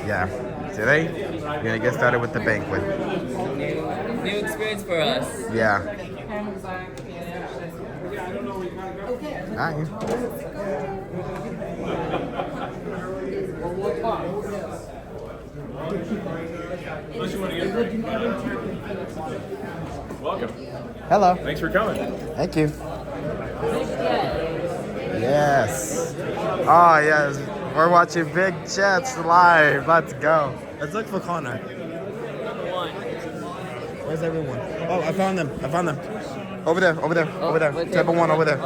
Yeah. Today, we're gonna get started with the banquet. New experience for us. Yeah. Hi. Welcome. Hello. Thanks for coming. Thank you. Yes. Oh, yes. We're watching Big Jets live. Let's go. Let's look for Connor. Where's everyone? Oh, I found them. Over there. Over there. Table one over there.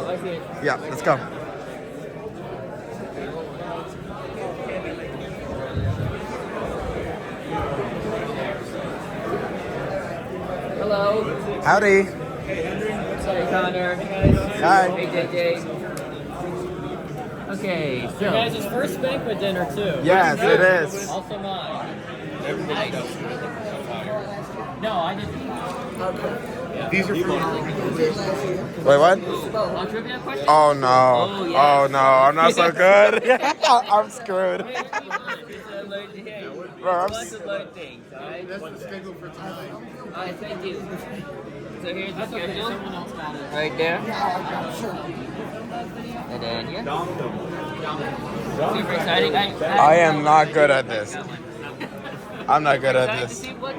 Yeah, let's go. Hello. Howdy. Hey, Connor. Hi. Hey, JJ. Okay, so. Your guys' first banquet dinner, too. Yes, it is. Also mine. Everybody knows. No, I didn't. Okay. These are from Wait, what? Trivia question? Oh, no. Oh, yes. Oh, no. I'm not so good. I'm screwed. Bro, I'm Lots of learn things, alright? That's the schedule for tonight. Alright, thank you. So here's the schedule. Right there. And then, yeah. Super exciting. I am not good at this. I'm not good at this. Super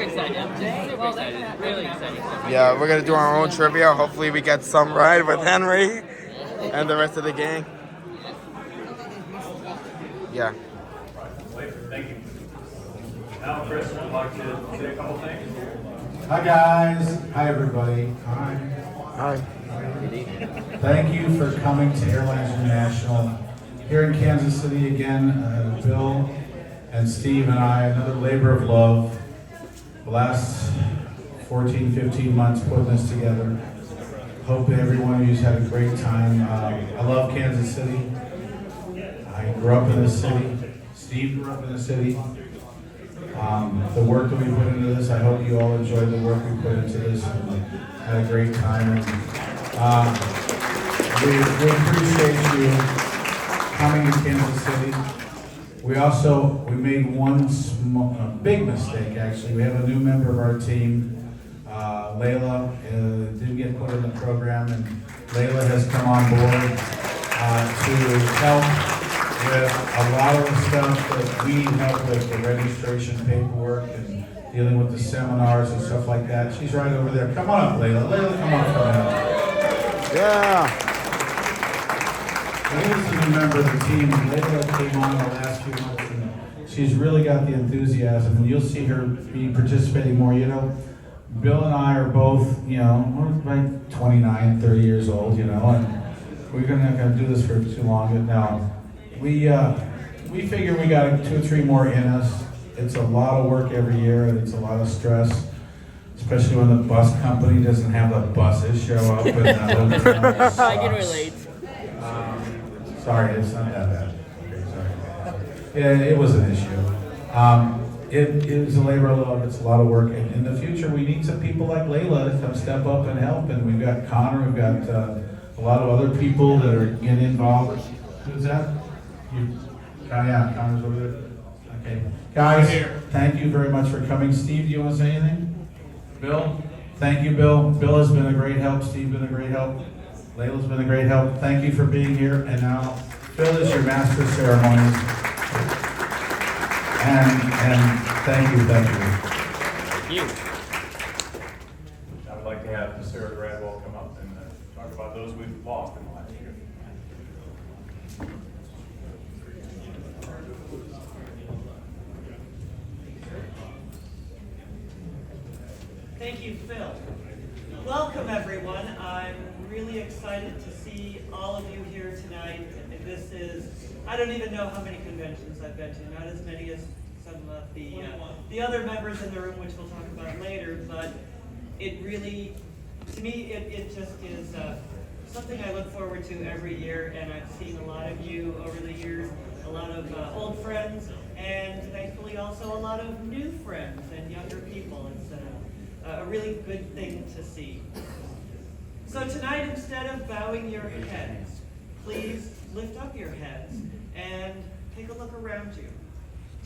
excited. I'm just super excited. Really excited. Yeah, we're going to do our own trivia. Hopefully we get some right with Henry and the rest of the gang. Yeah. Thank you. Now, Chris, I'd like to say a couple things. Hi guys. Hi everybody. Hi. Hi. Thank you for coming to Airliners International here in Kansas City again. Bill and Steve and I, another labor of love. The last 14, 15 months putting this together. Hope every one of you's had a great time. I love Kansas City. I grew up in this city. Steve grew up in the city. The work that we put into this, I hope you all enjoyed the work we put into this and had a great time. And, we appreciate you coming to Kansas City. We made one big mistake actually. We have a new member of our team, Layla, didn't get put in the program, and Layla has come on board to help with a lot of the stuff that we help with, the registration paperwork and dealing with the seminars and stuff like that. She's right over there. Come on up, Layla. Layla, come on up. Yeah. Layla's a new member of the team. Layla came on the last few months, and she's really got the enthusiasm, and you'll see her be participating more. You know, Bill and I are both, we're like 29, 30 years old, and we're not going to do this for too long, but now we figure we got 2 or 3 more in us. It's a lot of work every year, and it's a lot of stress, especially when the bus company doesn't have the buses show up. And I can relate. Sorry, it's not that bad. Okay, sorry. Yeah, it was an issue. It was a labor of love. It's a lot of work. And in the future, we need some people like Layla to come step up and help. And we've got Connor. We've got a lot of other people that are getting involved. Who's that? Yeah, Connor's over there. Okay. Guys, thank you very much for coming. Steve, do you want to say anything? Bill? Thank you, Bill. Bill has been a great help. Steve's been a great help. Layla's been a great help. Thank you for being here. And now, Phil is your master of ceremonies. And thank you. Thank you. I would like to have Sarah Gradwell come up and talk about those we've lost in the last year. Thank you, Phil. Welcome, everyone. I'm really excited to see all of you here tonight. This is, I don't even know how many conventions I've been to, not as many as some of the other members in the room, which we'll talk about later, but it really, to me, it just is something I look forward to every year, and I've seen a lot of you over the years, a lot of old friends, and thankfully also a lot of new friends and younger people. It's a really good thing to see. So tonight, instead of bowing your heads, please lift up your heads and take a look around you.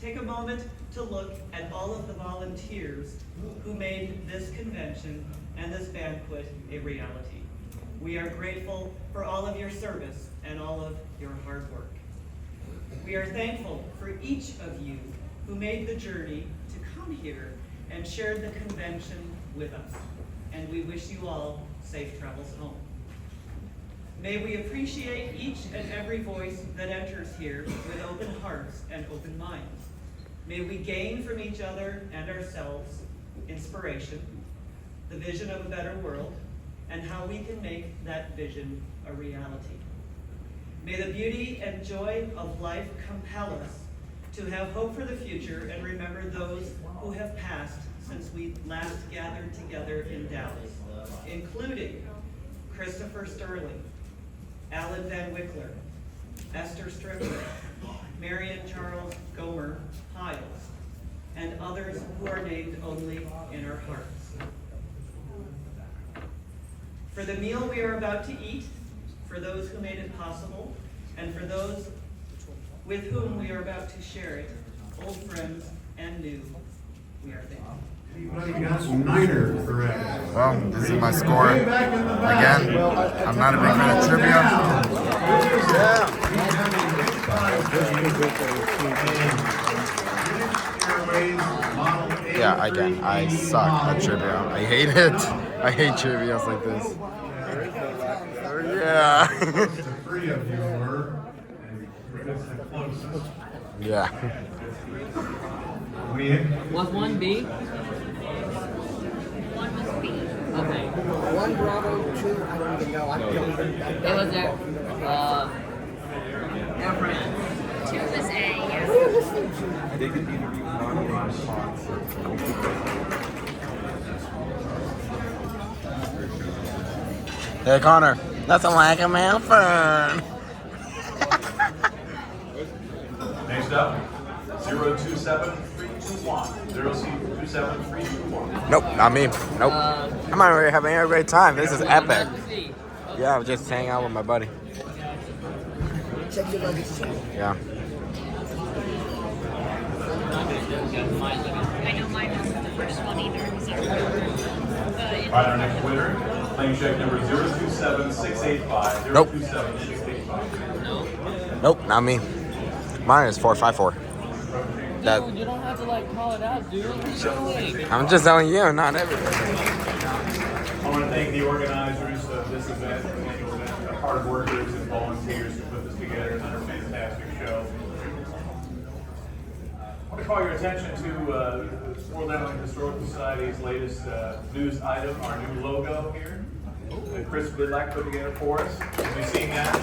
Take a moment to look at all of the volunteers who made this convention and this banquet a reality. We are grateful for all of your service and all of your hard work. We are thankful for each of you who made the journey to come here and shared the convention with us. And we wish you all safe travels home. May we appreciate each and every voice that enters here with open hearts and open minds. May we gain from each other and ourselves inspiration, the vision of a better world, and how we can make that vision a reality. May the beauty and joy of life compel us to have hope for the future and remember those who have passed since we last gathered together in Dallas, including Christopher Sterling, Alan Van Wickler, Esther Strickler, Marion Charles Gomer Hiles, and others who are named only in our hearts. For the meal we are about to eat, for those who made it possible, and for those with whom we are about to share it, old friends and new, we are thankful. Anybody got some Niner correct? Well, this is my score. Again, I'm not a big fan of trivia. Yeah, again, I suck at trivia. I hate it. I hate trivias like this. Yeah. Three of you were. Yeah. Was 1B? One was B. Okay. One Bravo, two, I don't even know. I don't even. It was Air France. Two was A, yeah. They could either be one spots. Hey Connor, that's a lack of man fern. Next up, 027321. 027321. Nope, not me. Nope. I'm not really having a great time. This is epic. Yeah, I'm just hanging out with my buddy. Check your luggage. Yeah. I know mine wasn't the first one either. All right, our next winner, claim check number 027685. Nope. 027685. Nope, not me. Mine is 454. That, Dude, you don't have to like call it out, dude. I'm just telling you, not everybody. I want to thank the organizers of this event, the hard workers and volunteers who put this together. Another fantastic show. I want to call your attention to World Airline Historical Society's latest news item, our new logo here that Chris Bidlack put together for us. Have you seen that?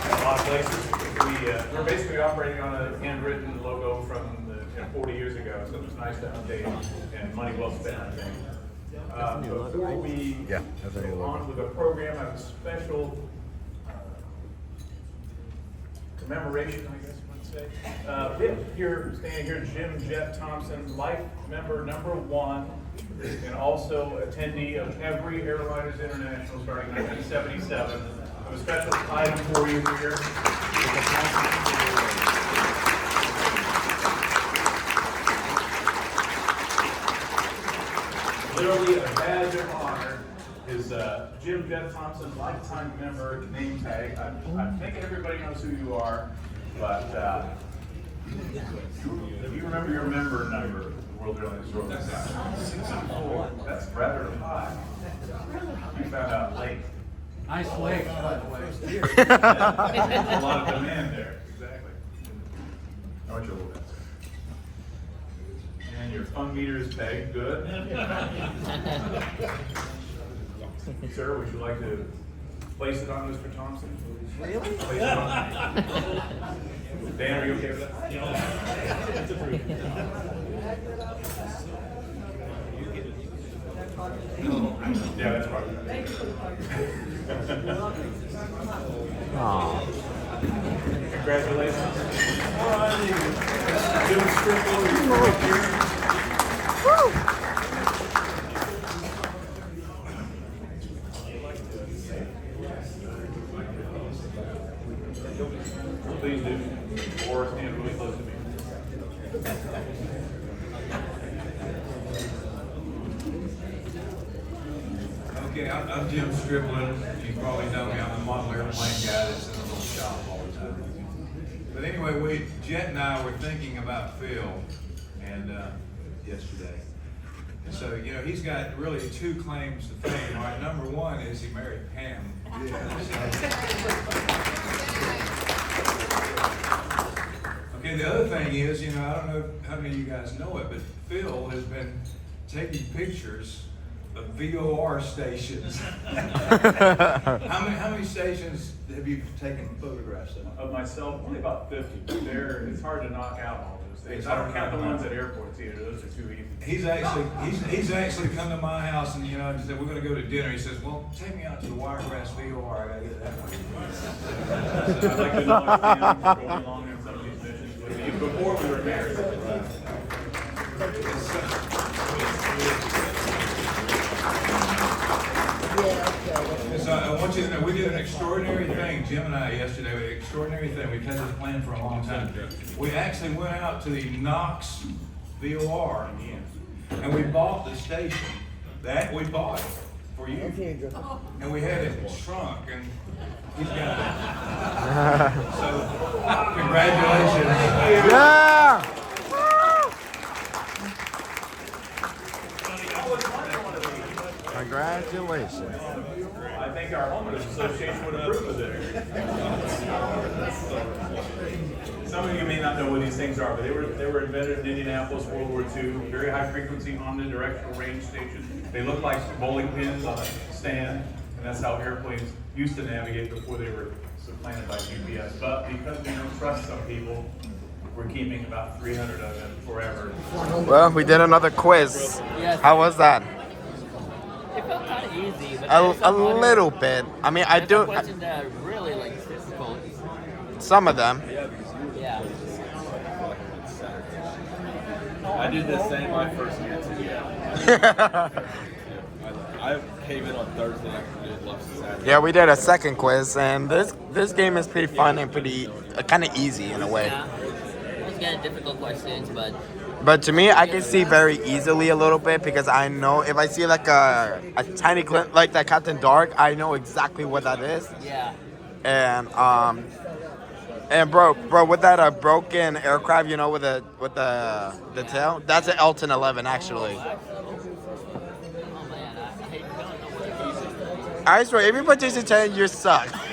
In a lot of places. We're basically operating on a handwritten logo from 40 years ago, so it was nice to update and money well spent, I think. Before we go on with the program, I have a special commemoration, I guess you might say. We have here, standing here, Jim Jet Thompson, life member #1, and also attendee of every Airliners International starting in 1977. I have a special item for you here. Literally a badge of honor is Jim Jet Thompson lifetime member name tag. I think everybody knows who you are, but if you remember your member number, the World Airlines Historical Society, 64. That's rather high. You found out late. Nice leg, by the way. There's a lot of demand there. Exactly. How much your little bit? And your fund meter is pegged. Good. Sir, would you like to place it on Mr. Thompson? Really? Place it on. Dan, are you okay with that? It's approved. Yeah, that's part of it. Aww. Congratulations. Jim Strickler, right here. please do. Or stand really close to me. Okay, I'm Jim Strickland. You probably know me. I'm the model airplane guy that's in a little shop all the time. But anyway, Jet and I were thinking about Phil and yesterday. And so, you know, he's got really two claims to fame. All right, number one is he married Pam. Okay, the other thing is, you know, I don't know how many of you guys know it, but Phil has been taking pictures of VOR stations. How many stations have you taken photographs of? Of myself, only about 50. It's hard to knock out all those things. I don't count the ones at airports either. Those are too easy. He's actually come to my house and, you know, said, we're going to go to dinner. He says, well, take me out to the Wiregrass VOR. I got to get that one. So I'd like to know if Pam was going along in some of these missions with me before we were married. So I want you to know, we did an extraordinary thing, Jim and I, yesterday. An extraordinary thing. We've had this plan for a long time. We actually went out to the Knox VOR and we bought the station. We bought it for you. And we had it shrunk, and he's got it. So, congratulations. Yeah! Congratulations. I think our homeowners association would approve of it. Some of you may not know what these things are, but they were invented in Indianapolis, World War II. Very high frequency omnidirectional range station. They look like bowling pins on a stand, and that's how airplanes used to navigate before they were supplanted by GPS. But because we don't trust some people, we're keeping about 300 of them forever. Well, we did another quiz. How was that? It felt kind of easy, but A little bit. I mean, I do. questions that are really like difficult. Some of them. Yeah. I did the same my first year too. I came in on Thursday after did left Saturday. Yeah, we did a second quiz, and this game is pretty fun and pretty kind of easy in a way. Yeah. I was getting difficult questions, But to me, I can see very easily a little bit because I know if I see like a tiny glint like that Captain Dark, I know exactly what that is. yeah. And bro, with that broken aircraft, you know, with the tail, that's an Elton 11 actually. Oh man, I hate don't know what I swear, everybody just saying you suck. We'll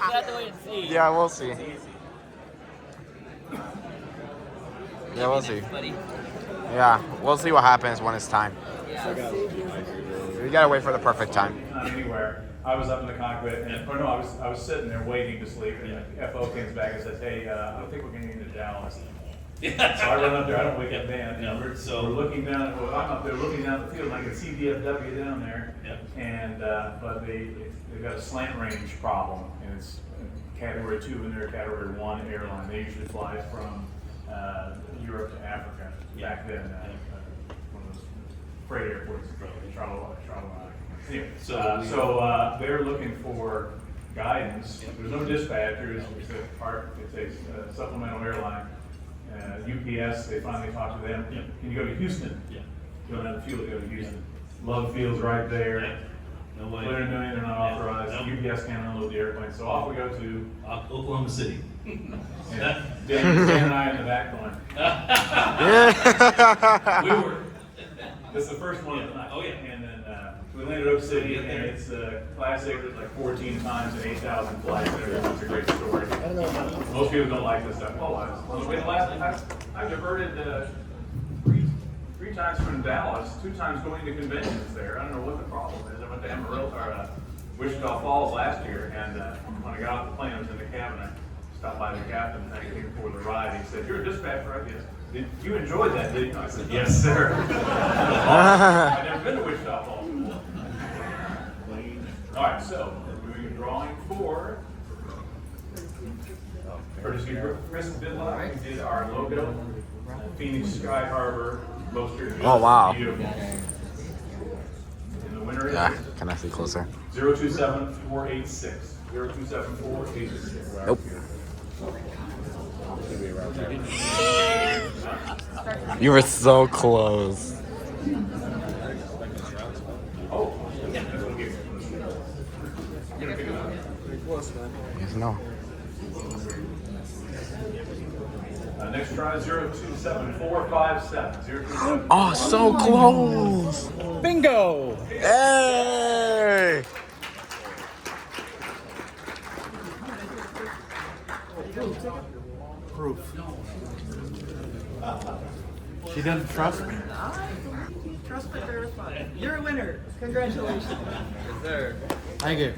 have to wait and see. Yeah, we'll see. Yeah, we'll see. Buddy. Yeah, we'll see what happens when it's time. Yeah. We gotta wait for the perfect time. Not anywhere. I was up in the cockpit, and I was sitting there waiting to sleep, and the FO comes back and says, "Hey, I don't think we're getting into Dallas." So I run up there. I don't wake up Dan. We're looking down. Well, I'm up there looking down the field, and I can see DFW down there. And but they've got a slant range problem, and it's Category 2 and they're Category 1 airline. They usually fly from Europe to Africa. Back then, one of those freight airports, Charlotte. Anyway, so they're looking for guidance. There's no dispatchers. It's a supplemental airline. UPS, they finally talked to them. Can you go to Houston? Go down the field to go to Houston. Love Field's right there. No way. They're not authorized. UPS can't unload the airplane. So off we go to Oklahoma City. Dan and I in the back going. We were. This is the first one of the night. Oh, yeah. And then we landed Oak City, and it's classic. There's like 14 times and 8,000 flights. It's a great story. Most people don't like this stuff. Oh, I diverted three times from Dallas, 2 times going to conventions there. I don't know what the problem is. I went to Amarillo or Wichita Falls last year, and when I got off the plane, I was in the cabin. I stopped by the captain, thanking him for the ride. He said, "You're a dispatcher, right?" Yes. Did you enjoy that, didn't you? I said, "Yes, sir." I've never been to Wichita Falls. All right, so we're doing a drawing for courtesy of Chris Bidlock. We did our logo, Phoenix Sky Harbor poster. Oh, wow. Beautiful. And the winner is Yeah, can I see closer? 027486. 027486. Nope. You were so close. Yes, no. Next try 027457. 027457. Oh, so close. Bingo! Hey! Proof. She doesn't trust me. Trust but verify. You're a winner. Congratulations. Thank you.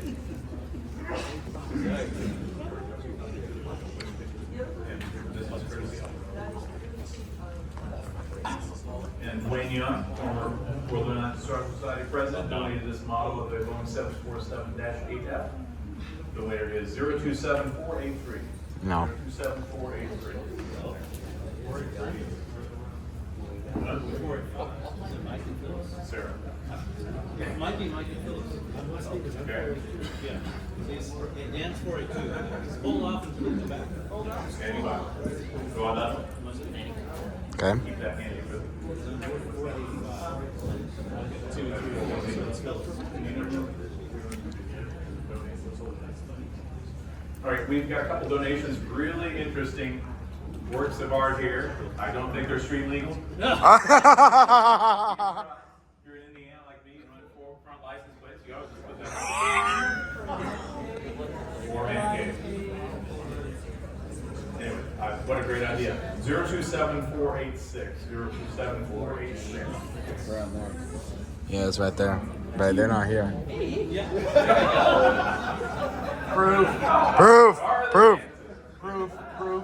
And Wayne Young, former World Airlines Historical Society president, donated this model of the Boeing 747-8F. The winner is 027483. No. 027483. Sarah. It might be Michael Phillips. Okay. Yeah. Dan's 482. He's pulled off and put it in the back. Standing by. Go on up. Okay. Keep that handy for All right, we've got a couple donations, really interesting works of art here. I don't think they're street legal. If you're in Indiana like me, you run front license plates, you always just put that on. Or man cave. Anyway, what a great idea. 027486. 027486. Yeah, it's right there. But they're not here. Proof. Proof. Proof. Proof. Proof.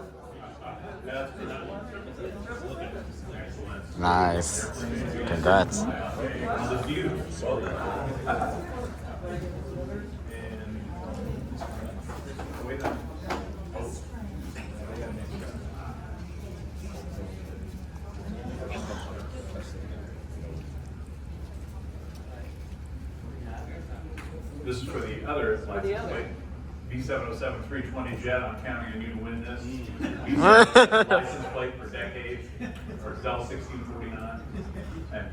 Nice. Congrats. On the view. Well done. And wait up. This is for the other license plate. B707 320 jet. I'm counting on you to win this. B707 license plate for decades, or Del 1649. And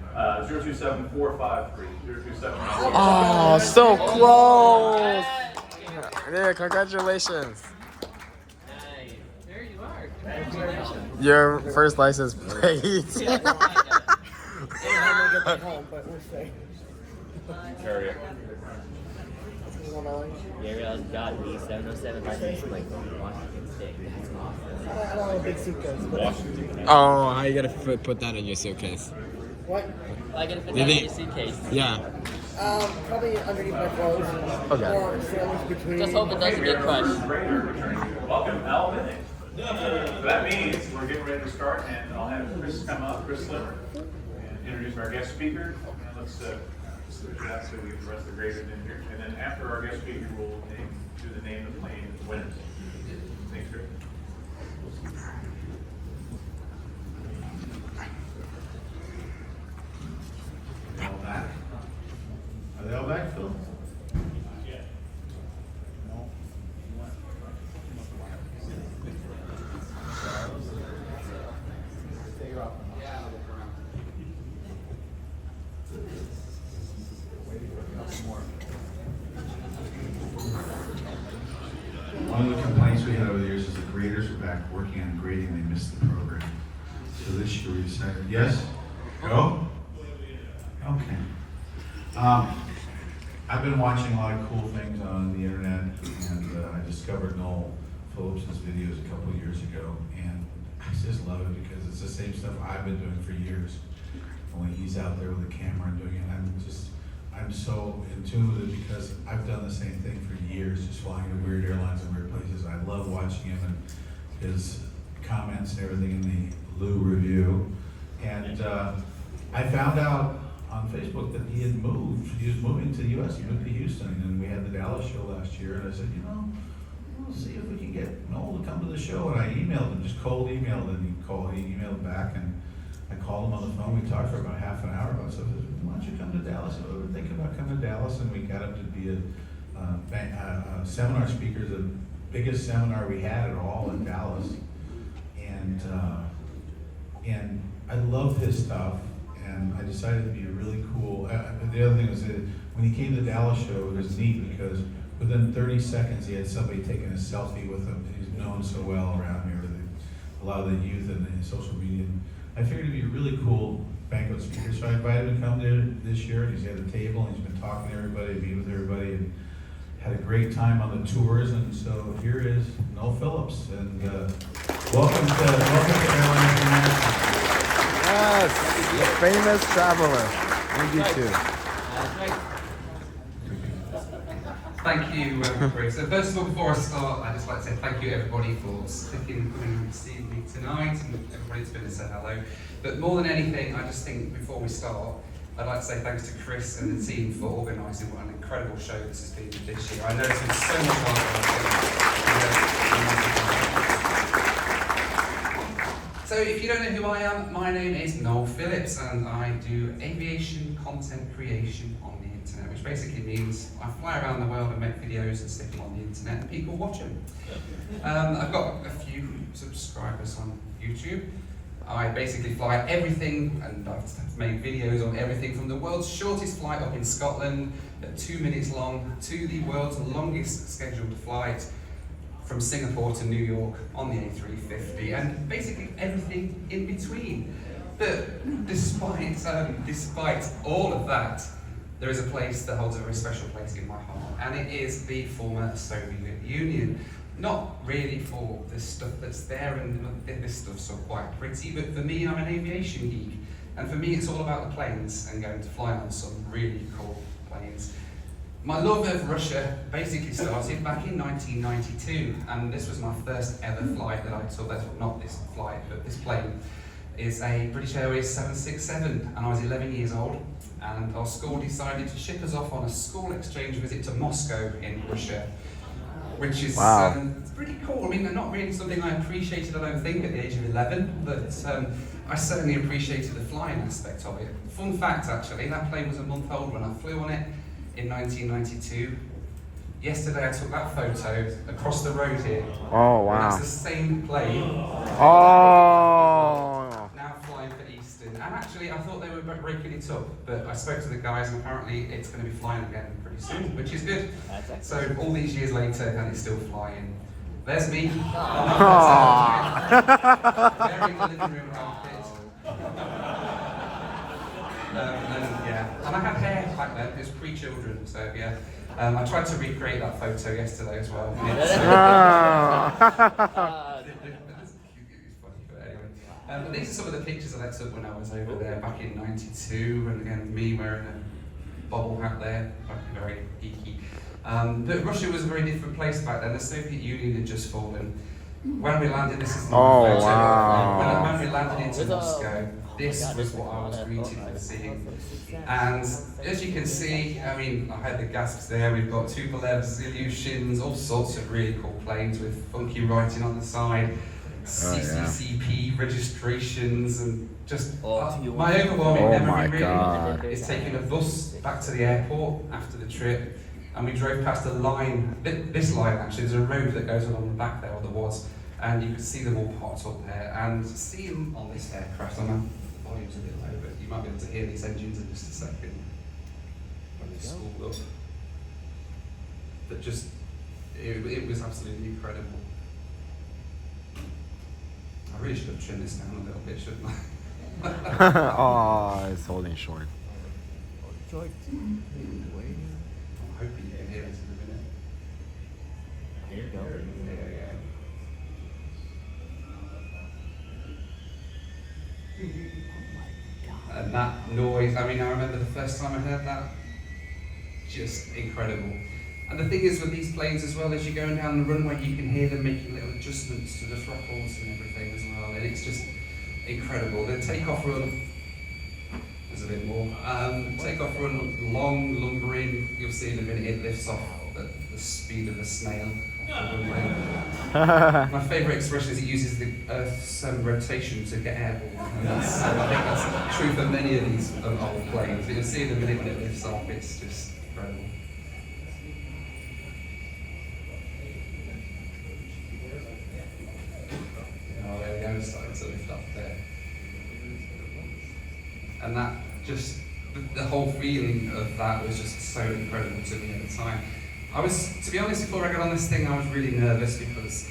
027453. 027453. Oh, so close. Yeah, congratulations. There you are. Congratulations. Your first license plate. I don't know how I'm gonna get that home, but we'll see. Carry it. $1. Yeah, I realized God, B707 license plate from Washington State. That's awesome. I don't have a big suitcase. But Washington. Oh, how you gonna put that in your suitcase? what? I gotta put Did that in they- your suitcase. Yeah. Probably underneath my clothes. Okay. Or sandwiched between. Just hope it doesn't get crushed. Welcome, Al Minnick. So that means we're getting ready to start, and I'll have Chris come up, Chris Slimmer, and introduce our guest speaker. And let's switch it out so we get the rest of the graders in here. And then after our guest speaker, we'll do the name of the plane winners. Thanks, Chris. Are they all back? Are they all back, Phil? One of the complaints we had over the years is the graders were back working on grading, they missed the program. So this year we decided, yes? Go? Okay. I've been watching a lot of cool things on the internet, and I discovered Noel Phillips's videos a couple of years ago, and I just love it because it's the same stuff I've been doing for years. Only he's out there with a camera and doing it. I'm so in tune with it because I've done the same thing for years, just flying to weird airlines and weird places. I love watching him and his comments and everything in the Lou review. And I found out on Facebook that he had moved. He was moving to the U.S. He moved to Houston, and we had the Dallas show last year. And I said, we'll see if we can get Noel to come to the show. And I emailed him, just cold emailed, and he emailed back, and I called him on the phone. We talked for about half an hour about stuff. I said, why don't you come to Dallas? We were thinking about coming to Dallas, and we got him to be a seminar speaker, the biggest seminar we had at all in Dallas. And And I love his stuff, and I decided to be really cool. The other thing was that when he came to the Dallas show, it was neat because within 30 seconds he had somebody taking a selfie with him. He's known so well around here with a lot of the youth and the social media. And I figured it'd be a really cool Banquet speaker, so I invited him to come there this year. And he's at a table, and he's been talking to everybody, meeting with everybody, and had a great time on the tours. And so here is Noel Phillips, and welcome to Airliners International. Yes, the famous traveler. Thank you too. Thank you, Chris. So first of all, before I start, I'd just like to say thank you everybody for sticking and coming and seeing me tonight, and everybody that's been to say hello. But more than anything, I just think before we start, I'd like to say thanks to Chris and the team for organising what an incredible show this has been this year. I know it's been so much hard work. So if you don't know who I am, my name is Noel Phillips, and I do aviation content creation on the internet, which basically means I fly around the world and make videos and stick them on the internet and people watch them. I've got a few subscribers on YouTube. I basically fly everything, and I've made videos on everything from the world's shortest flight up in Scotland at 2 minutes long to the world's longest scheduled flight from Singapore to New York on the A350, and basically everything in between. But despite all of that, there is a place that holds a very special place in my heart, and it is the former Soviet Union. Not really for the stuff that's there, and this stuff's all quite pretty, but for me, I'm an aviation geek. And for me, it's all about the planes and going to fly on some really cool planes. My love of Russia basically started back in 1992, and this was my first ever flight that I took. That's not this flight, but this plane is a British Airways 767, and I was 11 years old, and our school decided to ship us off on a school exchange visit to Moscow in Russia, which is it's pretty cool. I mean, not really something I appreciated, I don't think, at the age of 11, but I certainly appreciated the flying aspect of it. Fun fact, actually, that plane was a month old when I flew on it in 1992. Yesterday I took that photo across the road here. Oh, wow. And that's the same plane. Oh. Now flying for Eastern. And actually, I thought they were breaking it up, but I spoke to the guys, and apparently it's going to be flying again pretty soon, which is good. So all these years later, and it's still flying. There's me. Wearing the living room carpet. And I had hair back then. It was pre-children, so yeah. I tried to recreate that photo yesterday as well. But these are some of the pictures that I took when I was over there back in '92, and again me wearing a bobble hat there, very geeky. But Russia was a very different place back then. The Soviet Union had just fallen. When we landed, this is the photo. Wow. When we landed into Moscow, this was what I was greeted with seeing. And as you can see, I mean, I had the gasps there. We've got Tupolevs, Ilyushins, all sorts of really cool planes with funky writing on the side, CCCP registrations, and just my overwhelming memory really is taking a bus back to the airport after the trip. And we drove past a line, this line actually, there's a road that goes along the back there, or there was, and you could see them all parked up there. And seeing on this aircraft, I know the volume's a bit low, but you might be able to hear these engines in just a second when they spool up. But just, it was absolutely incredible. I really should have trimmed this down a little bit, shouldn't I? Oh, it's holding short. I'm hoping you can hear this in a minute. There you go. And that noise, I mean, I remember the first time I heard that, just incredible. And the thing is with these planes as well, as you're going down the runway, you can hear them making little adjustments to the throttles and everything as well, and it's just incredible. The takeoff run, there's a bit more. Takeoff run, long, lumbering, you'll see in a minute it lifts off at the speed of a snail. My favourite expression is it uses the Earth's rotation to get airborne. And I think that's true for many of these old planes. But you'll see in a minute when it lifts off, it's just incredible. Oh, there we go, it's starting to lift up there. and that just the whole feeling of that was just so incredible to me at the time. I was, to be honest, before I got on this thing, I was really nervous because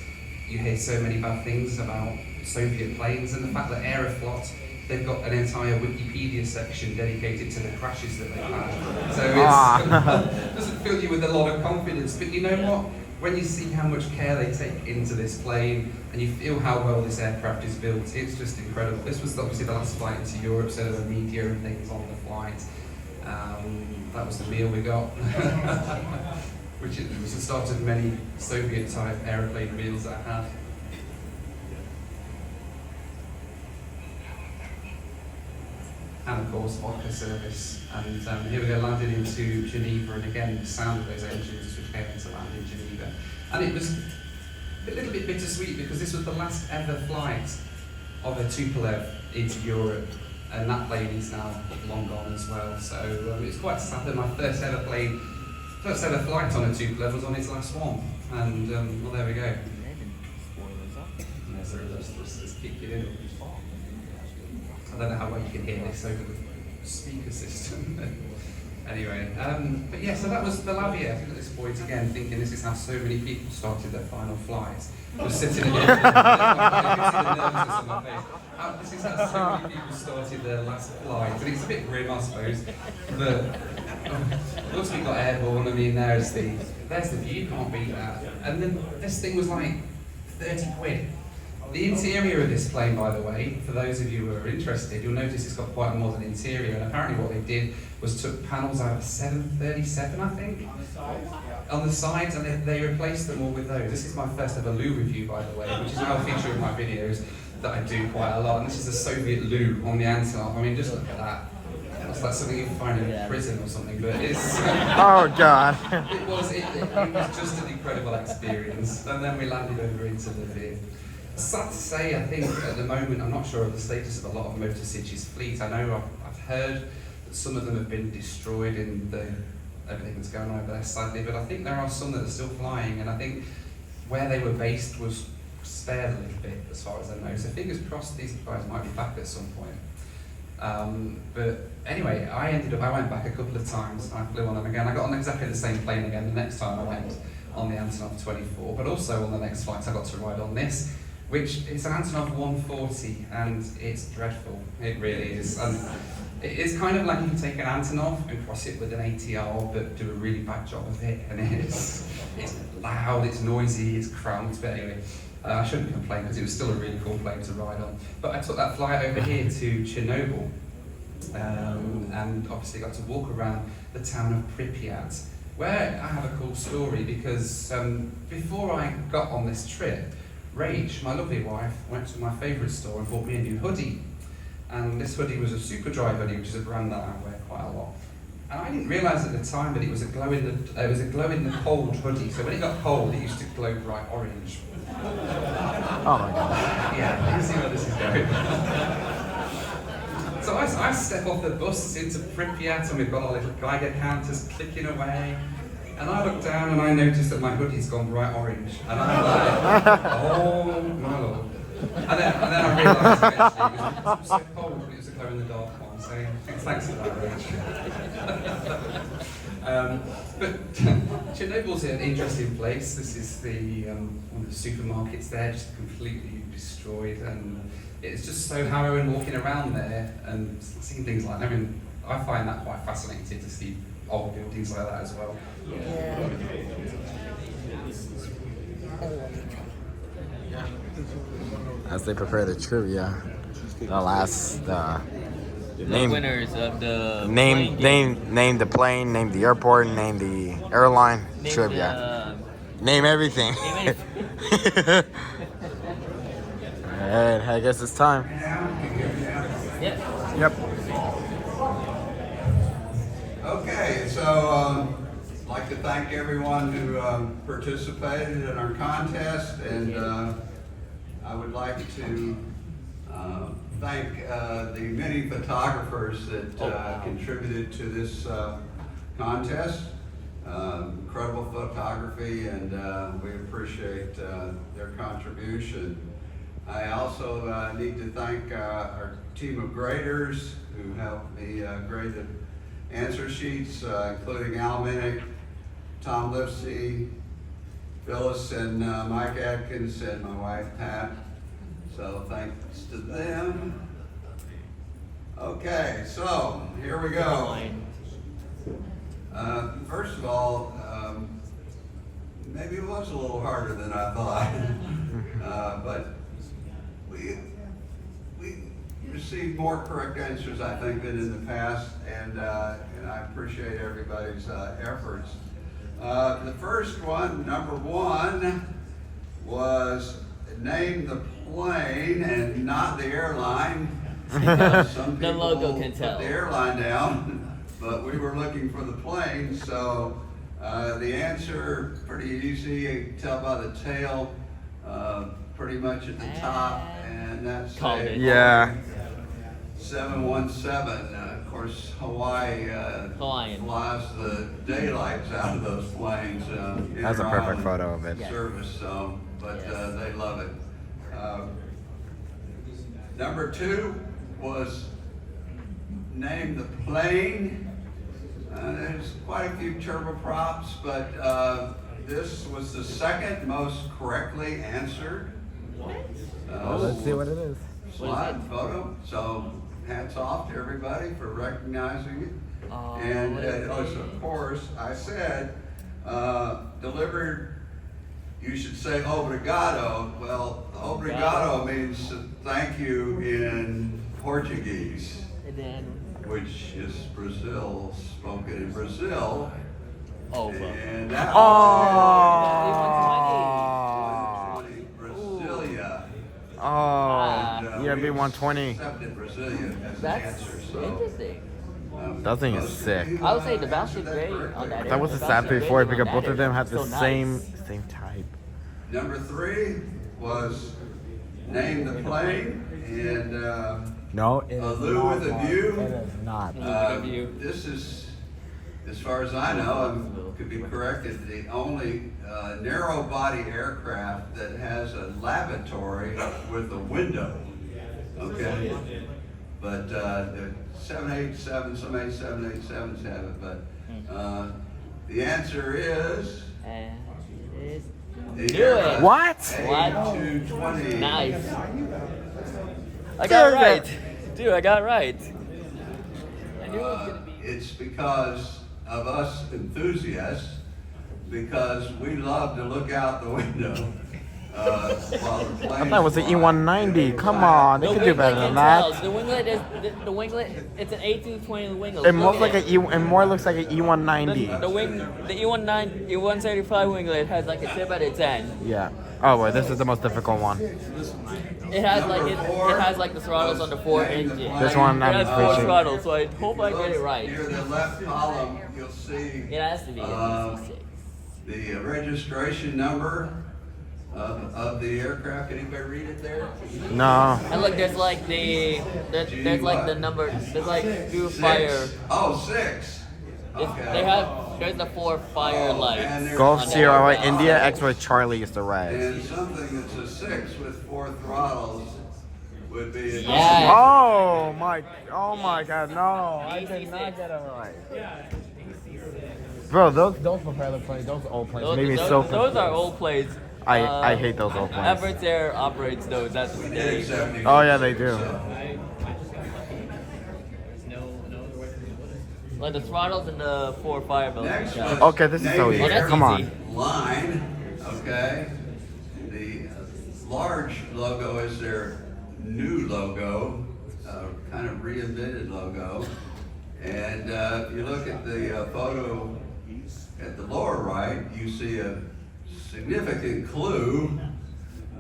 you hear so many bad things about Soviet planes, and the fact that Aeroflot, they've got an entire Wikipedia section dedicated to the crashes that they've had. So it doesn't fill you with a lot of confidence, but you know what? When you see how much care they take into this plane, and you feel how well this aircraft is built, it's just incredible. This was obviously the last flight into Europe, so there were media and things on the flight. That was the meal we got. Which was the start of many Soviet-type aeroplane meals I had. And of course, vodka service. And here we go, landing into Geneva, and again, the sound of those engines which came into land in Geneva. And it was a little bit bittersweet because this was the last ever flight of a Tupolev into Europe, and that plane is now long gone as well. So it's quite sad that my first ever flight on a Tupolev was on its last one, and well, there we go. Yeah, so let's kick it in. I don't know how well you can hear this over the speaker system. Anyway, but yeah, so that was the Lavia. At this point, again, thinking this is how so many people started their final flight. Just sitting here, you can see the nervousness on my face. This is how so many people started their last flight, and it's a bit grim, I suppose. But once we got airborne, I mean, there's the view, you can't beat that. And then this thing was like 30 quid. The interior of this plane, by the way, for those of you who are interested, you'll notice it's got quite a modern interior, and apparently what they did was took panels out of 737, I think? On the sides, and they replaced them all with those. This is my first ever loo review, by the way, which is now a feature of my videos that I do quite a lot, and this is a Soviet loo on the Antonov. I mean, just look at that. It's like something you find in a prison or something, but it's... oh, God. it was just an incredible experience, and then we landed over into Lviv. Sad to say, I think at the moment, I'm not sure of the status of a lot of Motor Sich's fleet. I know I've heard that some of them have been destroyed in everything that's going on over there, sadly, but I think there are some that are still flying, and I think where they were based was spared a little bit, as far as I know. So fingers crossed these guys might be back at some point. But anyway, I went back a couple of times, I flew on them again. I got on exactly the same plane again the next time I went on the Antonov 24, but also on the next flight I got to ride on this, which is an Antonov 140, and it's dreadful. It really is. And it is kind of like you can take an Antonov and cross it with an ATR, but do a really bad job of it. And it's loud, it's noisy, it's cramped. But anyway, I shouldn't complain because it was still a really cool plane to ride on. But I took that flight over here to Chernobyl, and obviously got to walk around the town of Pripyat, where I have a cool story because before I got on this trip, Rach, my lovely wife, went to my favourite store and bought me a new hoodie. And this hoodie was a Superdry hoodie, which is a brand that I wear quite a lot. And I didn't realise at the time that it was a glow in the cold hoodie. So when it got cold, it used to glow bright orange. Oh my God. Yeah, you can see where this is going. So I step off the bus into Pripyat, and we've got our little Geiger counters clicking away. And I look down and I notice that my hoodie's gone bright orange. And I'm like, oh my Lord. And then I realised eventually it was so cold when it was a glow in the dark one. So thanks for that, Rach. But Chernobyl's an interesting place. This is one of the supermarkets there, just completely destroyed. And it's just so harrowing walking around there and seeing things like that. I mean, I find that quite fascinating to see old buildings like that as well. As they prepare the trivia, name winners of the name the plane, name the airport, name the airline, trivia. Name everything. Alright, I guess it's time. Yep. Okay, so I'd like to thank everyone who participated in our contest, and I would like to thank the many photographers that contributed to this contest. Incredible photography, and we appreciate their contribution. I also need to thank our team of graders who helped me grade the answer sheets, including Al Minnick, Tom Lipsey, Phyllis and Mike Atkins, and my wife Pat. So thanks to them. Okay, so here we go. First of all, maybe it was a little harder than I thought, but we received more correct answers, I think, than in the past, and I appreciate everybody's efforts. The first one, number one, was name the plane and not the airline. Some The logo can put tell. the airline down, but we were looking for the plane, so the answer, pretty easy. You can tell by the tail, pretty much at the top, and that's Called it. Yeah. 717. Of course, Hawaii Hawaiian. flies the daylights out of those planes. That's a perfect inter-island photo of it. Service, so, but they love it. Number two was name the plane. There's quite a few turboprops, but this was the second most correctly answered. Let's see what it is. Slide photo. So hats off to everybody for recognizing it. And it was, of course, I said, delivered, you should say obrigado. Well, obrigado means thank you in Portuguese, which is Brazil, spoken in Brazil. And that Brasilia. Yeah, B120. Accepted Brasilia as an That's answer. So, interesting. That thing is sick. I would say the Banquet gray on that. That was a sad before because both of them had the same type. Number three was name the plane, and No, it a is Lou not. with a view. It is not. This is, as far as I know, could be corrected, the only narrow body aircraft that has a lavatory with a window. Okay? But the 787, some 787s have it, but the answer is Do it. What? A220. Nice. I got it right. Dude, I got it right. I knew it was gonna be. It's because of us enthusiasts, because we love to look out the window while the I thought it was an E190. Come on, they could do better than that. The winglet is the winglet. It's an A220 winglet. It more like it more looks like an E190. The E135 winglet has like a tip at its end. Yeah. Oh wait, this is the most difficult one. It has like the throttles on the four engine. This one, it has I'm four pretty throttles, so I hope I get it right. Near the left column, you'll see It has to be the registration number of the aircraft. Anybody read it there? No. And look, there's like there's like the number. There's like two fire. Oh, 6. There's the 4 fire lights. Golf on Sierra that. India X-Ray Charlie is the red. And something that's a 6 with 4 throttles would be a Yeah. Oh my God, no! I did not get it right. Bro, those propeller planes, those old planes, made me so Those are old planes. I hate those old planes. Everett Air operates those. That's what they do. Oh yeah, they do. Like the throttles and the 4 fire belts. Next Yeah. was Okay, this is so Navy easy. that's Come on. easy. Line, okay? The large logo is their new logo, kind of reinvented logo. And if you look at the photo at the lower right, you see a significant clue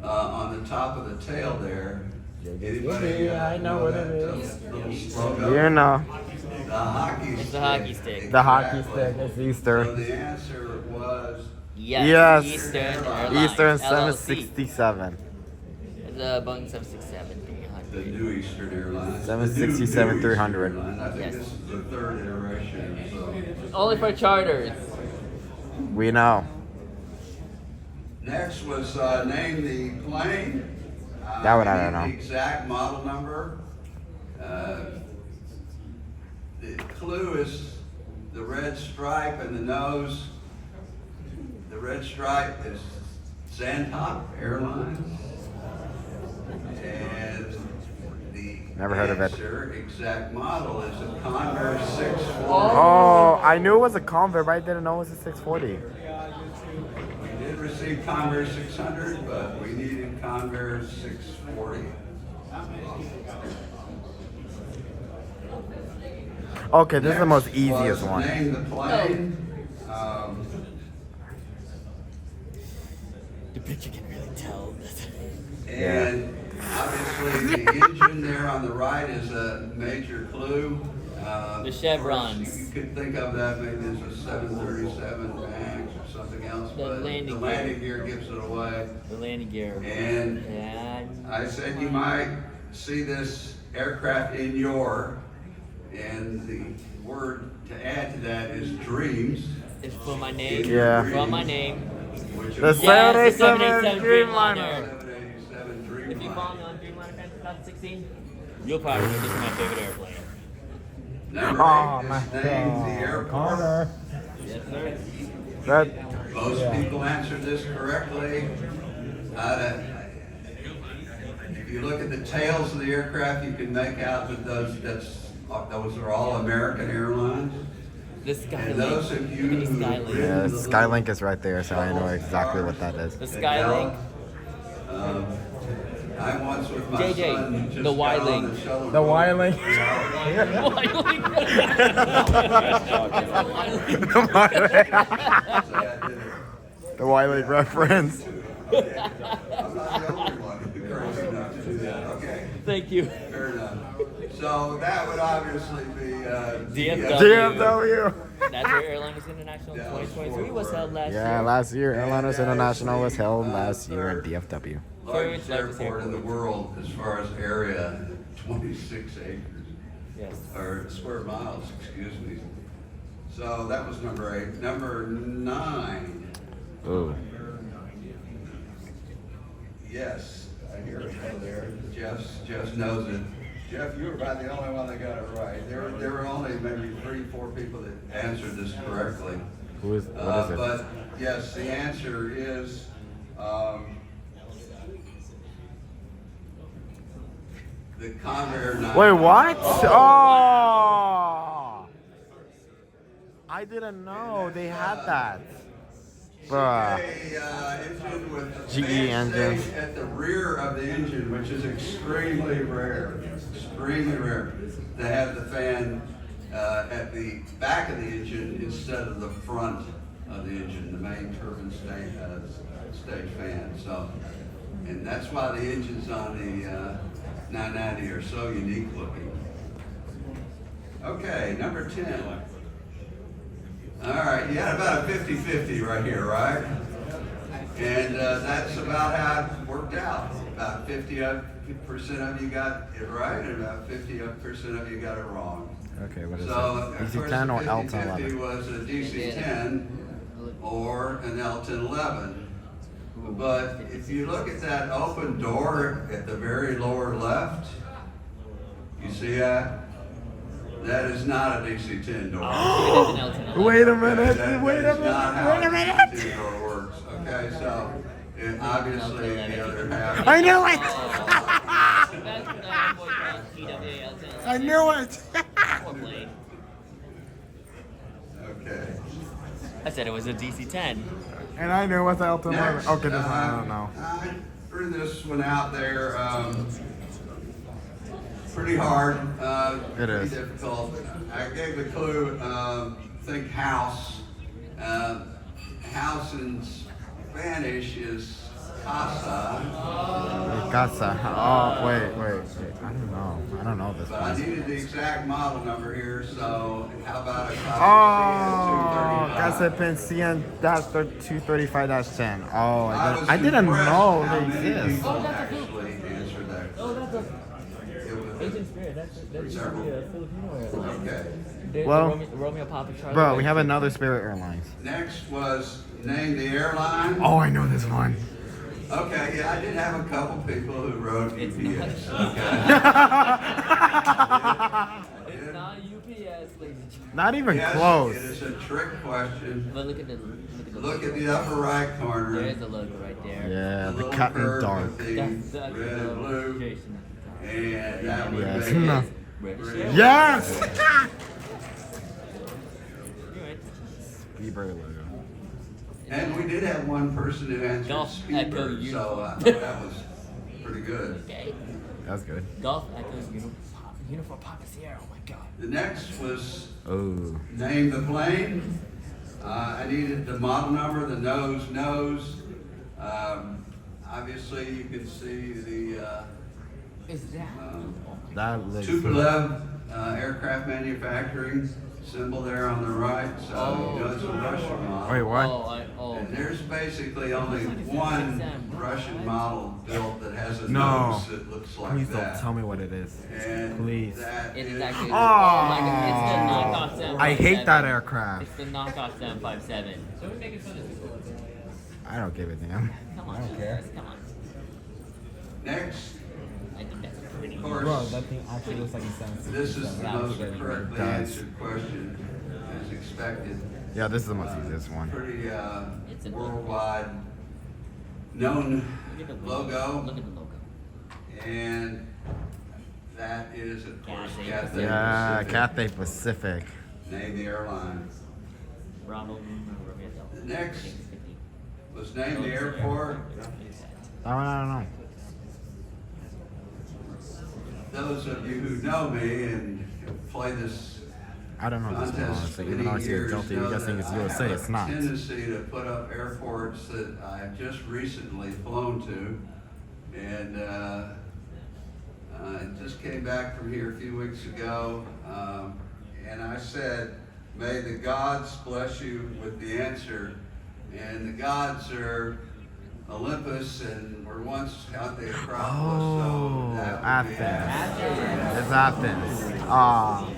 on the top of the tail there. Anybody I know what it that is. little logo? You know. The hockey stick. It's the hockey stick. The hockey Exactly. stick. It's So Easter. the answer was Yes. Yes. Eastern Airlines. Eastern LLC. 767. It's a Boeing 767 the 300. new Eastern Airlines. 767 300. I think Yes. this is the third iteration, so. Only for charters. We know. Next was name the plane. That one I need don't know. The exact model number. The clue is the red stripe and the nose. The red stripe is Zantop Airlines. And the Never heard of it. exact model is a Converse 640. Oh, I knew it was a Converse, but I didn't know it was a 640. We did receive Converse 600, but we needed Converse 640. Okay, this is the most Next easiest was one. Name the plane. The picture can really tell. And obviously the engine there on the right is a major clue. The chevrons. Of course, you could think of that maybe as a 737 MAX or something else, The but landing the landing gear gives it away. The landing gear. And I said you might see this aircraft in your, and the word to add to that is dreams. It's for my name. Yeah. From my name. The 787 Dreamliner. 787 Dreamliner. If you follow me on Dreamliner Fan 2016, you'll probably know this is my favorite airplane. Number 8 is named the airport. Yes, sir. Most people answered this correctly. If you look at the tails of the aircraft, you can make out that those are all American Airlines. The Skylink. And those of you who Yeah, Skylink is right there, so I know exactly what that is. The Skylink. I once with my son just the got on Y-Link. the shuttle. The Y-Link. The Y-Link reference. I'm not the only one who's crazy enough to do that. Okay. Thank you. Fair enough. So that would obviously be DFW. That's where Airliners International 2023 was held last year. Yeah, last year. Airliners International was held last year at DFW. largest airport in the world as far as area, 26 acres. Yes. Or square miles, excuse me. So that was number 8. Number 9. Ooh. Yes, I hear it over there. Jeff knows it. Jeff, you were about the only one that got it right. There were only maybe 3-4 people that answered this correctly. What is it? But yes, the answer is the Convair 9. Wait, what? Oh! I didn't know they had that. Bruh. Engine with the GE fan engine. stage at the rear of the engine, which is extremely rare. Extremely rare to have the fan at the back of the engine instead of the front of the engine, the main turbine stage fan. So, and that's why the engines on the 990 are so unique looking. Okay, number 10. All right, you had about a 50-50 right here, right? And that's about how it worked out. About 50% of you got it right, and about 50% of you got it wrong. Okay, what is So, it? of course, DC-10 or the L-10 50-50 11? was a DC-10 or an L-10 11. But if you look at that open door at the very lower left, you see that? That is not a DC-10 door. Wait a minute. Wait a minute. DC-10 door works. Okay, so obviously the other half. I knew it! I knew it! Okay. I said it was a DC-10. And I knew what the L-10 Next, was. Okay, this one I don't know. I threw this one out there. Pretty hard. It is. Pretty difficult. I gave the clue. Think house. House in Spanish is casa. Casa. Oh, wait. I don't know this But I one. needed the exact model number here, so how about a Oh, Casa Casa Pension 235-10. Oh, I I didn't know how they many exist. people actually answered that. Asian Spirit. That's several. Filipino airline. Okay. Well, Romeo Papa Charlie. Bro, we have another Spirit Airlines. Next was name the airline. Oh, I know this one. Okay, yeah, I did have a couple people who wrote UPS. It's Okay. not UPS, ladies and gentlemen. Not even Yes, close. it is a trick question. But look at the Look at the upper right corner. There's the logo right there. Yeah, the little cut curve and dark. with the That's red the and blue, Jason. and that would Yes. make No. it Red. Yes! You're right. Speedbird logo. And we did have one person who answered Golf Echo Speedbird, so uniform. I thought that was pretty good. Okay. That's good. Golf Echo's uniform Papa Sierra. Oh my god. The next was Oh. name the plane. I needed the model number, the nose. Obviously, you can see the Is that? That looks Tupolev aircraft manufacturing symbol there on the right. So you know it's a Russian model. Wait, what? And there's basically only one Russian model built that has a No. nose that looks like Please that. don't tell me what it is. And Please. that It's is- actually. Oh, Oh my god. It's the knockoff 757. I hate that aircraft. It's the knockoff 757. So we're making fun of people. I don't give a damn. Come on. I don't care. Come on. Next, I think that's pretty. of course, Bro, that thing actually looks like it's 767. this is the most correctly It does. answered question as expected. Yeah, this is the most easiest one. Pretty It's a- worldwide known Look at the logo, Look at the logo. and that is of course Cathay Cathay Yeah, Pacific. Cathay Pacific. Name the airline. Ronald. The next was name the airport. I don't know. Those of you who know me and play this I don't know this one, contest honestly. for Even though I many see a years Delta, you know guys think that it's I USA, have it's a not. tendency to put up airports that I have just recently flown to, and I just came back from here a few weeks ago, and I said, "May the gods bless you with the answer," and the gods are Olympus, and were once out the Acropolis, Oh, so that would be Athens. It's Athens. Ah.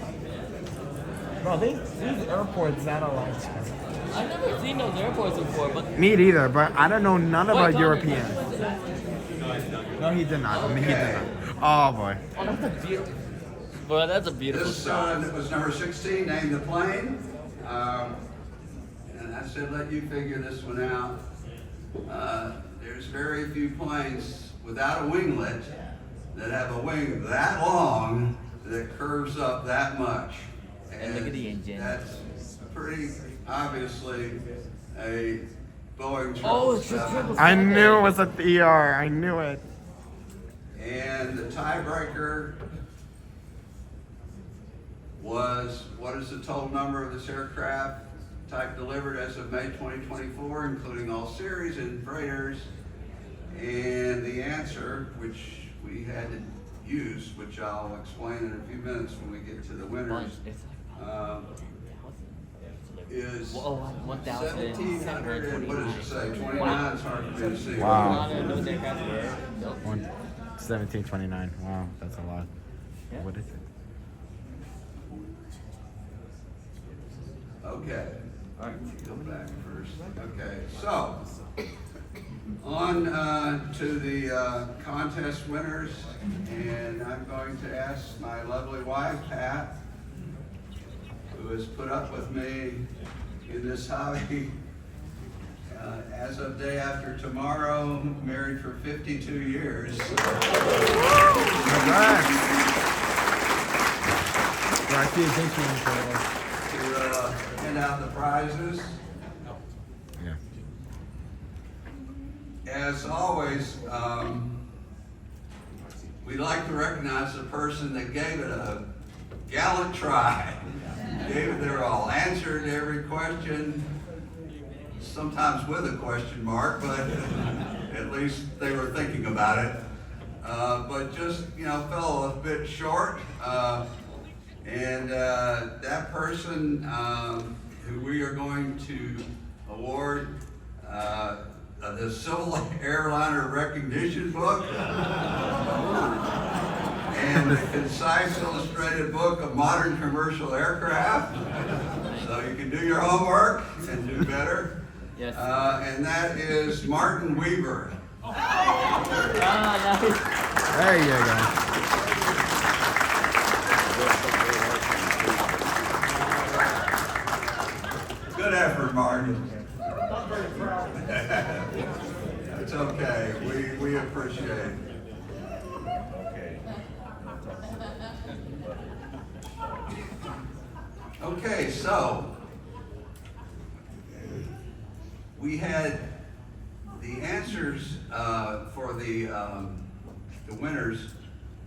Bro, these airports that are like. I've never seen those airports before, but. Me neither, but I don't know none about Wait, Europeans. No, he did not. I mean, he did not. Oh boy. Oh, that's a beautiful. Boy, that's a beautiful This shot. was number 16, name the plane. And I said, let you figure this one out. There's very few planes without a winglet that have a wing that long that curves up that much. And look at the engine. That's pretty obviously a Boeing 777. Oh, it's a 777. I knew it was a ER. I knew it. And the tiebreaker was, what is the total number of this aircraft type delivered as of May 2024, including all series and freighters? And the answer, which we had to use, which I'll explain in a few minutes when we get to the winners, is 1,700, and what does it say, 29, it's hard for me to see. Wow. Those aircraft were built. 1729. Wow, that's a lot. Yeah. What is it? Okay, all right, go back first. Okay, so, on to the contest winners, and I'm going to ask my lovely wife, Pat, who has put up with me in this hobby as of day after tomorrow, married for 52 years. Congrats. I see a date for To hand out the prizes. Yeah. As always, we'd like to recognize the person that gave it a gallant try. Gave it their all, answered every question, sometimes with a question mark, but at least they were thinking about it. But just, fell a bit short. And that person who we are going to award the Civil Airliner Recognition Book and the concise illustrated book of modern commercial aircraft. So you can do your homework and do better. Yes. And that is Martin Weaver. Wow. Ah, nice. There you go. Good effort, Martin. It's okay. We appreciate it. Okay, so we had the answers for the winners.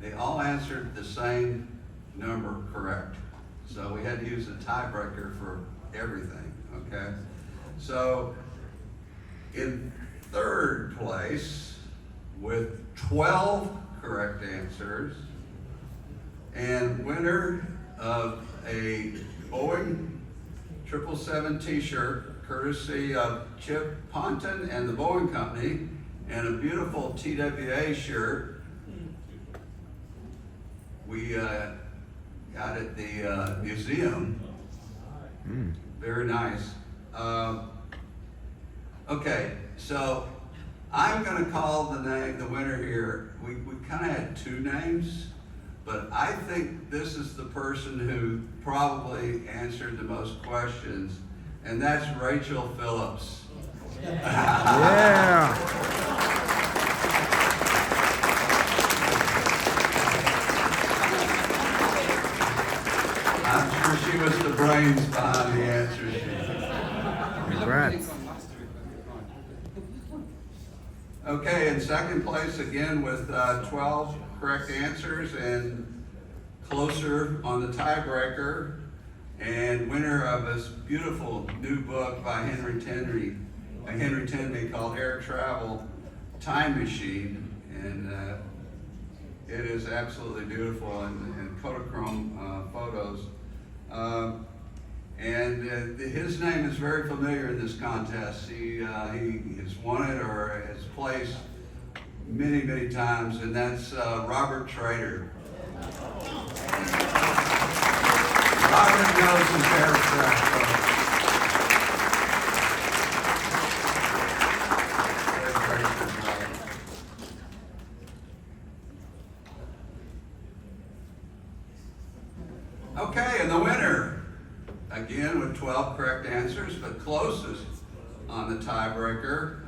They all answered the same number correct. So we had to use a tiebreaker for everything, okay? So in third place with 12 correct answers and winner of a Boeing 777 t-shirt courtesy of Chip Ponton and the Boeing Company and a beautiful TWA shirt we got at the museum. Very nice. Okay, so I'm going to call the winner here. We kind of had two names, but I think this is the person who probably answered the most questions, and that's Rachel Phillips. Yeah. I'm sure she was the brains behind the answer sheet. Congrats. Okay, in second place again with 12 correct answers and closer on the tiebreaker, and winner of this beautiful new book by Henry Tenby called Air Travel Time Machine, and it is absolutely beautiful and Kodachrome photos. And his name is very familiar in this contest. He has won it or has placed many, many times, and that's Robert Trader. Robert knows his aircraft. Okay, and the winner, again with 12 correct answers, but closest on the tiebreaker,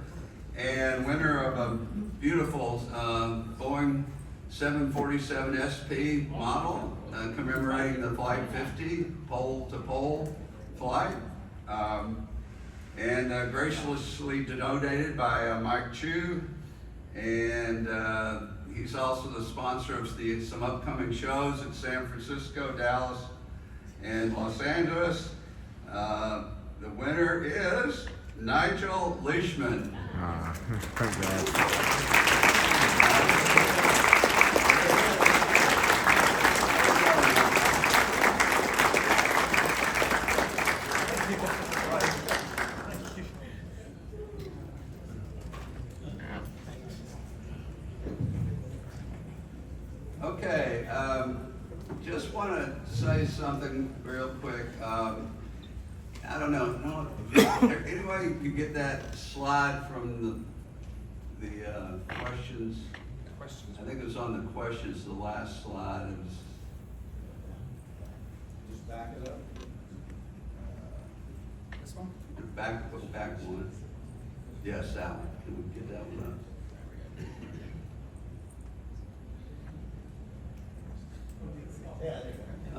and winner of a beautiful Boeing 747 SP model commemorating the Flight 50 pole-to-pole flight, and graciously donated by Mike Chu, and he's also the sponsor of some upcoming shows in San Francisco, Dallas, and Los Angeles. The winner is Nigel Leishman. Congrats. Okay, just want to say something real quick. I don't know, anybody could get that slide from the questions? I think it was on the questions, the last slide. It was. Just back it up. This one? Back one. Yes, that one. Can we get that one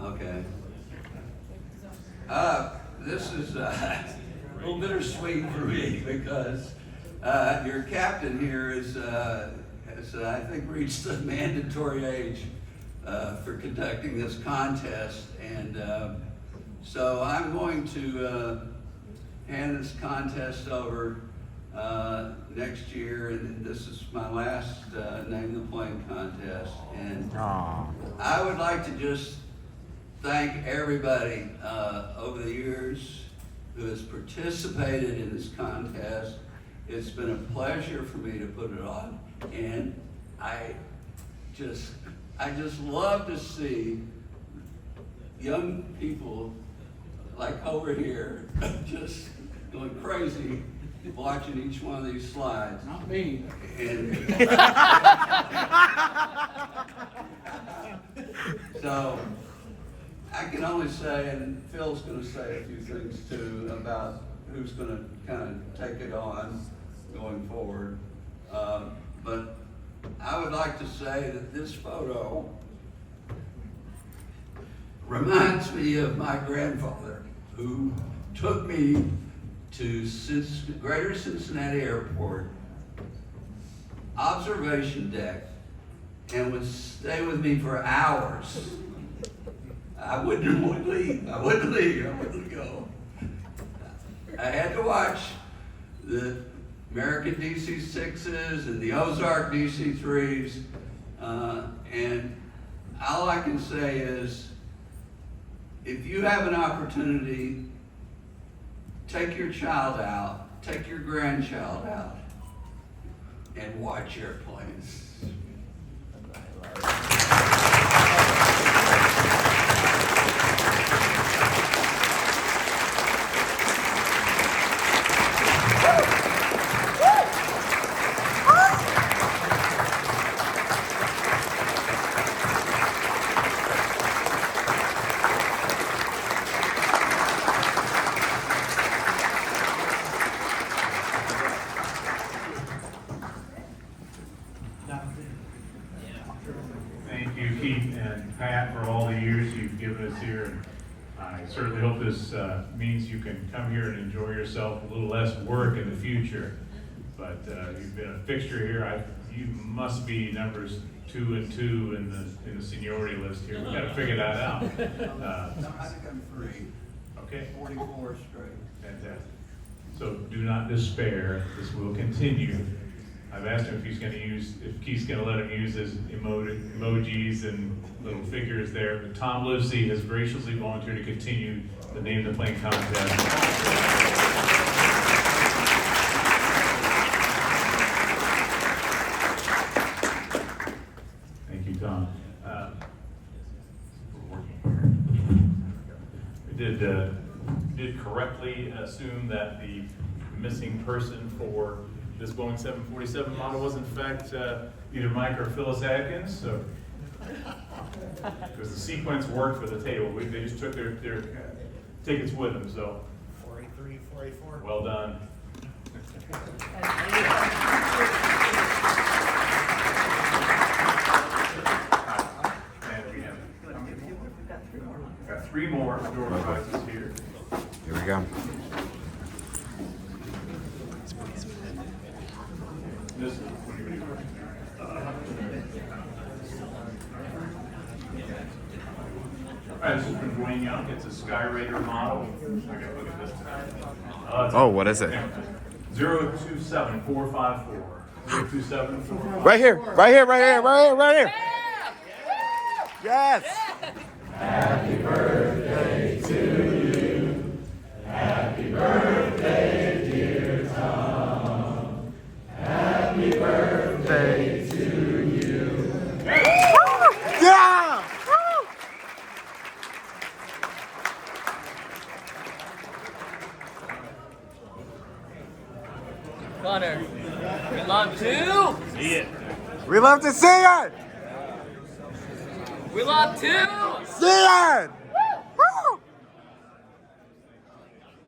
up? Okay. This is a little bittersweet for me because your captain here has I think reached the mandatory age for conducting this contest, and so I'm going to hand this contest over next year, and this is my last Name the Plane contest, and I would like to just thank everybody over the years who has participated in this contest. It's been a pleasure for me to put it on, and I just love to see young people like over here just going crazy watching each one of these slides. Not me. And so I can only say, and Phil's going to say a few things too about who's going to kind of take it on going forward. But I would like to say that this photo reminds me of my grandfather, who took me to Greater Cincinnati Airport, observation deck, and would stay with me for hours. I wouldn't leave. I wouldn't go. I had to watch the American DC-6s and the Ozark DC-3s, and all I can say is, if you have an opportunity, take your child out, take your grandchild out, and watch airplanes. Thank you, Keith and Pat, for all the years you've given us here. And I certainly hope this means you can come here and enjoy yourself, a little less work in the future. But you've been a fixture here. You must be numbers 2 and 2 in the seniority list here. We've got to figure that out. I think I'm 3. Okay. 44 straight. Fantastic. So do not despair. This will continue. I've asked him if Keith's going to let him use his emojis and little figures there. But Tom Livesey has graciously volunteered to continue the Name the Plane contest. Thank you, Tom. We did correctly assume that the missing person for this Boeing 747 model was in fact either Mike or Phyllis Adkins. So, because the sequence worked for the table, they just took their tickets with them. So, 43, 44. Well done. And we have got 3 more door prizes here. Here we go. This is Alright, this is from Dwayne Young. It's a Skyraider model. Okay, look at this. Oh, what is it? 027454. 0274. Right here, right here, right here, right here, right here. Yes. Happy birthday to you. Happy birthday, dear Tom. Happy birthday to you. Yeah! Connor, we love to see it. We love to see it. We love to See it.